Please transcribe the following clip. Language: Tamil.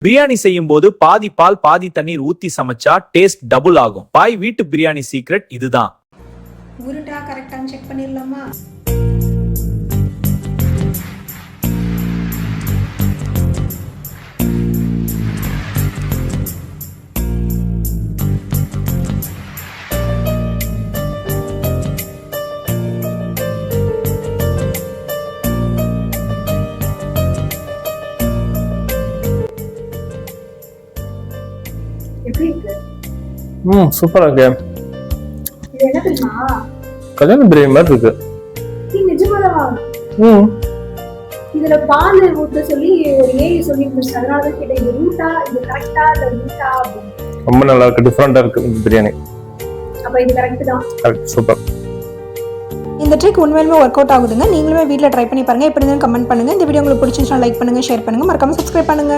பிரியாணி செய்யும் போது பாதி பால் பாதி தண்ணீர் ஊத்தி சமைச்சா டேஸ்ட் டபுள் ஆகும். பாய் வீட்டு பிரியாணி சீக்ரெட் இதுதான். உருட்டா கரெக்டான்னு செக் பண்ணிடலாமா? எப்படி இருக்கு? சூப்பரா இருக்கு. இது என்ன தெரியுமா? கல்யாண பிரியாணி மாதிரி இருக்கு. நீ நிஜமாவா? இதுல பால் ஊத்த சொல்லி ஒரு ஏஐ சொல்லி இருந்துச்சு. அதனாலதான் கேட்டேன், இது ரூட்டா, இது கரெக்டா இல்ல ரூட்டா அப்படின்னு. ரொம்ப நல்லா இருக்கு, டிஃபரெண்டா இருக்கு பிரியாணி. அப்ப இது கரெக்ட் தான். Correct, super. இந்த ட்ரிக் உண்மையிலுமே ஒர்க் அவுட் ஆகுதுங்க. நீங்களுமே வீட்டில் ட்ரை பண்ணி பாருங்க. எப்படி இருந்தாலும் கமெண்ட் பண்ணுங்க. இந்த வீடியோ உங்களுக்கு பிடிச்சிருந்துச்சுன்னா லைக் பண்ணுங்க, ஷேர் பண்ணுங்க, மறக்காம சப்ஸ்கிரைப் பண்ணுங்க.